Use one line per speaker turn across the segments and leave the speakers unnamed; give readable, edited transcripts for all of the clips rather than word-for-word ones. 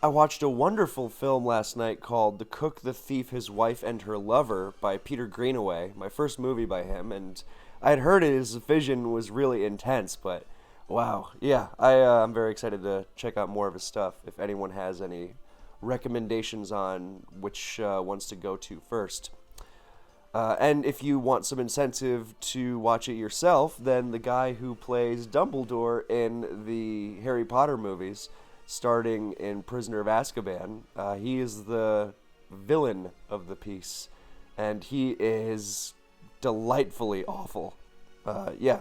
I watched a wonderful film last night called The Cook, the Thief, His Wife, and Her Lover by Peter Greenaway, my first movie by him, and I had heard his vision was really intense, but wow, yeah, I'm very excited to check out more of his stuff. If anyone has any recommendations on which ones to go to first. And if you want some incentive to watch it yourself, then the guy who plays Dumbledore in the Harry Potter movies, starting in Prisoner of Azkaban, he is the villain of the piece, and he is delightfully awful. Yeah.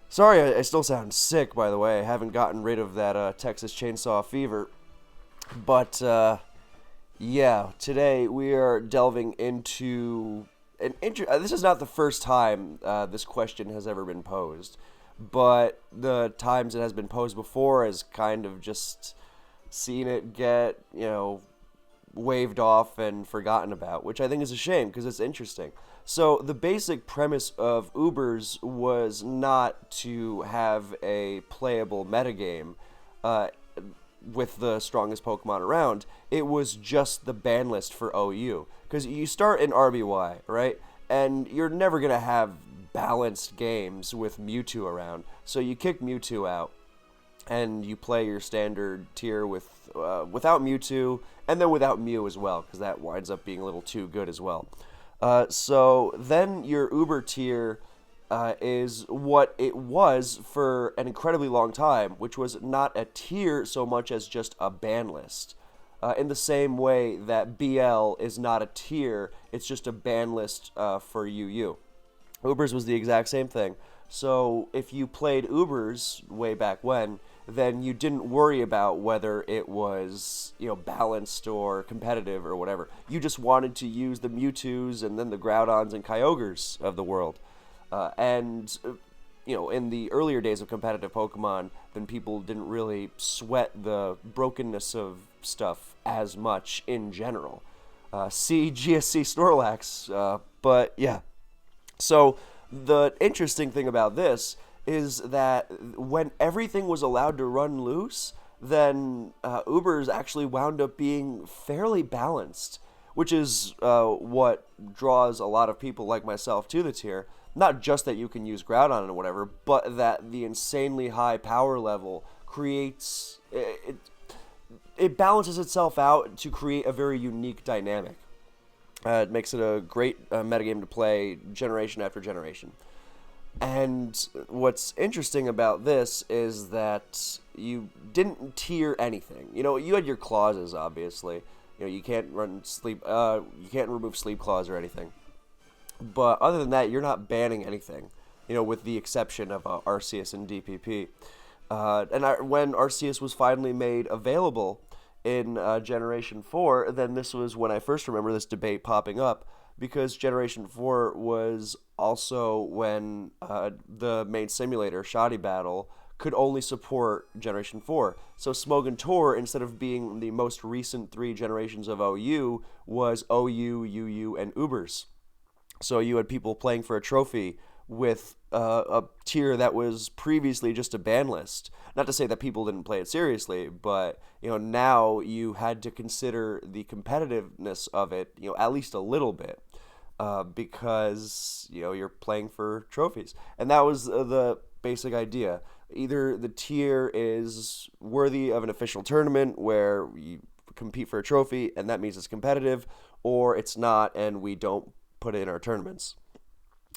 Sorry, I still sound sick, by the way. I haven't gotten rid of that Texas Chainsaw Fever. But, yeah, today we are delving into this is not the first time this question has ever been posed, but the times it has been posed before has kind of just seen it get, waved off and forgotten about, which I think is a shame because it's interesting. So the basic premise of Ubers was not to have a playable metagame. With the strongest Pokemon around, it was just the ban list for OU. Because you start in RBY, right? And you're never going to have balanced games with Mewtwo around. So you kick Mewtwo out, and you play your standard tier without Mewtwo, and then without Mew as well, because that winds up being a little too good as well. So then your Uber tier is what it was for an incredibly long time, which was not a tier so much as just a ban list. In the same way that BL is not a tier, it's just a ban list for UU. Ubers was the exact same thing. So if you played Ubers way back when, then you didn't worry about whether it was, balanced or competitive or whatever. You just wanted to use the Mewtwo's and then the Groudons and Kyogres of the world. In the earlier days of competitive Pokemon, then people didn't really sweat the brokenness of stuff as much in general. See GSC Snorlax, but yeah. So the interesting thing about this is that when everything was allowed to run loose, then Ubers actually wound up being fairly balanced, which is what draws a lot of people like myself to the tier. Not just that you can use Groudon and whatever, but that the insanely high power level creates... It balances itself out to create a very unique dynamic. It makes it a great metagame to play generation after generation. And what's interesting about this is that you didn't tier anything. You had your clauses, obviously. You can't you can't remove sleep clause or anything. But other than that, you're not banning anything, with the exception of Arceus and DPP. When Arceus was finally made available in Generation 4, then this was when I first remember this debate popping up, because Generation 4 was also when the main simulator, Shoddy Battle, could only support Generation 4. So Smogon Tor, instead of being the most recent 3 generations of OU, was OU, UU, and Ubers. So you had people playing for a trophy with a tier that was previously just a ban list. Not to say that people didn't play it seriously, but now you had to consider the competitiveness of it, at least a little bit, because you're playing for trophies, and that was the basic idea. Either the tier is worthy of an official tournament where you compete for a trophy, and that means it's competitive, or it's not, and we don't put it in our tournaments.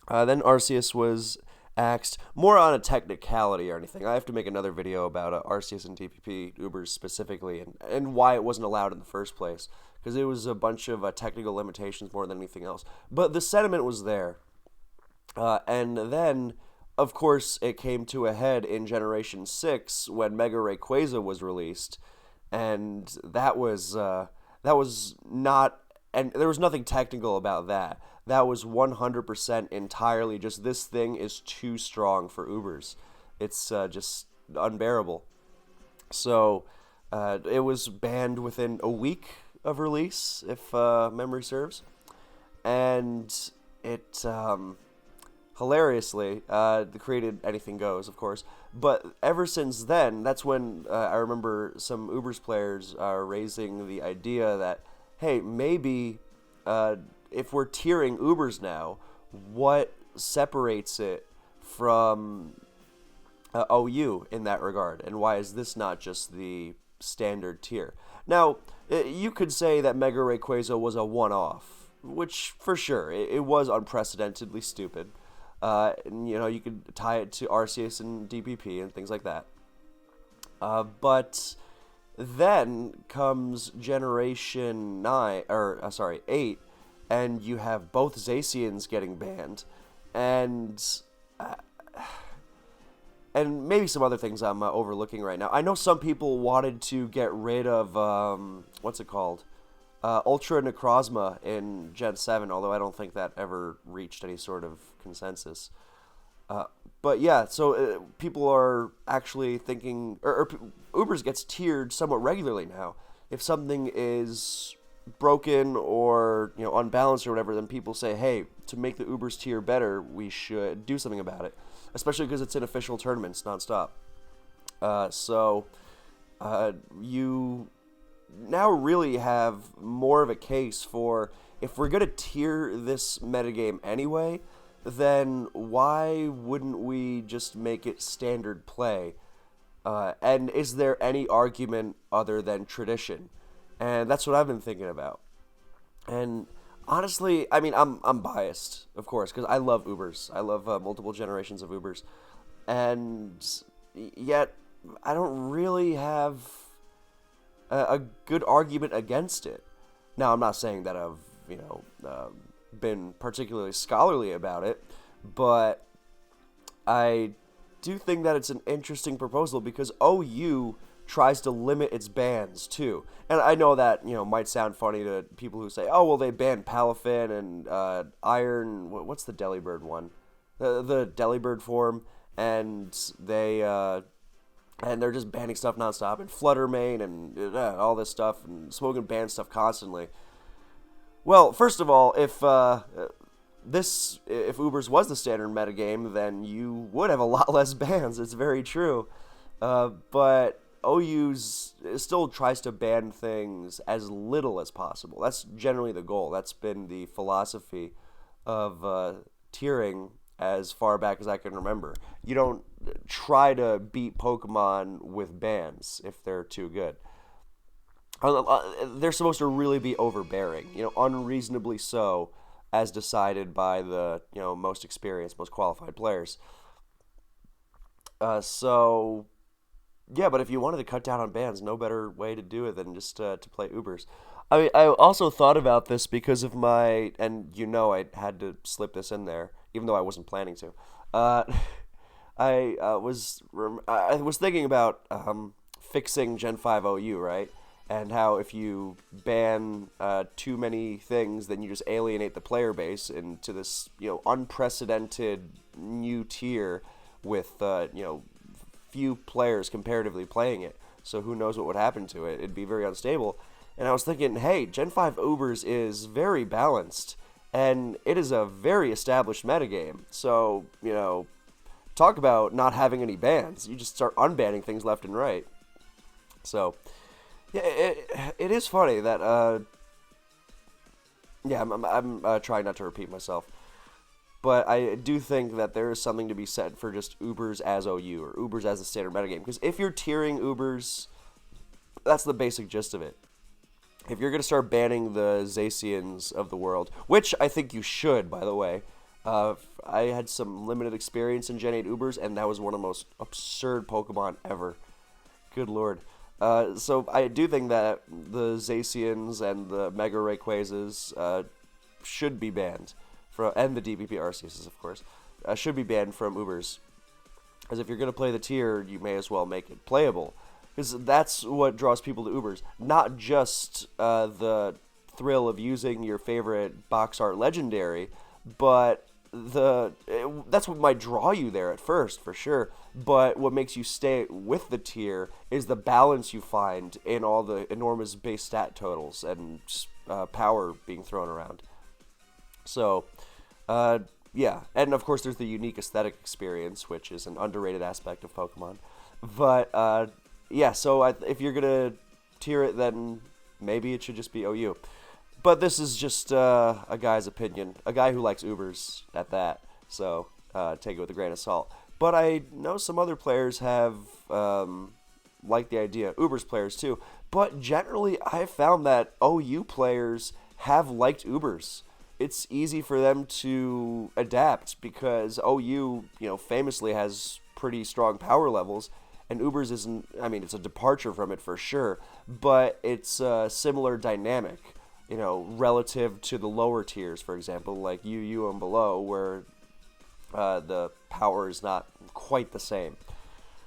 Then Arceus was axed, more on a technicality or anything. I have to make another video about Arceus and DPP Ubers specifically, and why it wasn't allowed in the first place, because it was a bunch of technical limitations more than anything else. But the sentiment was there. And then, of course, it came to a head in Generation 6 when Mega Rayquaza was released, and that was not... And there was nothing technical about that. That was 100% entirely just, this thing is too strong for Ubers. It's just unbearable. So it was banned within a week of release, if memory serves. And it hilariously, created Anything Goes, of course. But ever since then, that's when I remember some Ubers players raising the idea that, hey, maybe uh, if we're tiering Ubers now, what separates it from OU in that regard, and why is this not just the standard tier? Now, you could say that Mega Rayquaza was a one-off, which for sure it was unprecedentedly stupid. And, you could tie it to Arceus and DPP and things like that. But then comes Generation 9, or sorry, 8, and you have both Zacians getting banned, and uh, and maybe some other things I'm overlooking right now. I know some people wanted to get rid of what's it called, Ultra Necrozma in Gen 7, although I don't think that ever reached any sort of consensus. But yeah, so people are actually thinking, or Ubers gets tiered somewhat regularly now. If something is broken or unbalanced or whatever, then people say, hey, to make the Ubers tier better, we should do something about it. Especially because it's in official tournaments nonstop. You now really have more of a case for, if we're gonna tier this metagame anyway, then why wouldn't we just make it standard play? And is there any argument other than tradition? And that's what I've been thinking about. And honestly, I mean, I'm biased, of course, because I love Ubers. I love multiple generations of Ubers, and yet I don't really have a good argument against it. Now, I'm not saying that I've been particularly scholarly about it, but I do think that it's an interesting proposal because OU tries to limit its bans too. And I know that might sound funny to people who say, "Oh, well, they banned Palafin and Iron. What's the Delibird one? The Delibird form, and they're just banning stuff nonstop, and Fluttermane and all this stuff, and Smoke and ban stuff constantly." Well, first of all, if Ubers was the standard metagame, then you would have a lot less bans. It's very true, but OU's still tries to ban things as little as possible. That's generally the goal. That's been the philosophy of tiering as far back as I can remember. You don't try to beat Pokemon with bans if they're too good. They're supposed to really be overbearing, unreasonably so, as decided by the most experienced, most qualified players. So yeah, but if you wanted to cut down on bans, no better way to do it than just to play Ubers. I mean, I also thought about this because of and I had to slip this in there, even though I wasn't planning to. Uh, I was thinking about fixing Gen 5 OU, right? And how if you ban too many things, then you just alienate the player base into this unprecedented new tier with few players comparatively playing it. So who knows what would happen to it? It'd be very unstable. And I was thinking, hey, Gen 5 Ubers is very balanced, and it is a very established metagame. So, talk about not having any bans. You just start unbanning things left and right. So, yeah, it is funny that, I'm trying not to repeat myself. But I do think that there is something to be said for just Ubers as OU, or Ubers as a standard metagame. Because if you're tiering Ubers, that's the basic gist of it. If you're going to start banning the Zacians of the world, which I think you should, by the way. I had some limited experience in Gen 8 Ubers, and that was one of the most absurd Pokemon ever. Good lord. So I do think that the Zacians and the Mega Rayquazas should be banned. And the DPP Arceuses, of course, should be banned from Ubers. Because if you're going to play the tier, you may as well make it playable. Because that's what draws people to Ubers. Not just the thrill of using your favorite box art legendary, but that's what might draw you there at first, for sure. But what makes you stay with the tier is the balance you find in all the enormous base stat totals and power being thrown around. So, Yeah, and of course there's the unique aesthetic experience, which is an underrated aspect of Pokemon. But yeah, so if you're gonna tier it, then maybe it should just be OU. But this is just a guy's opinion, a guy who likes Ubers at that. So take it with a grain of salt. But I know some other players have liked the idea, Ubers players too. But generally, I've found that OU players have liked Ubers. It's easy for them to adapt because OU, famously has pretty strong power levels, and Ubers isn't. I mean, it's a departure from it for sure, but it's a similar dynamic, relative to the lower tiers, for example, like UU and below, where the power is not quite the same.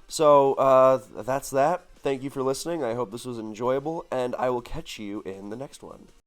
So that's that. Thank you for listening. I hope this was enjoyable, and I will catch you in the next one.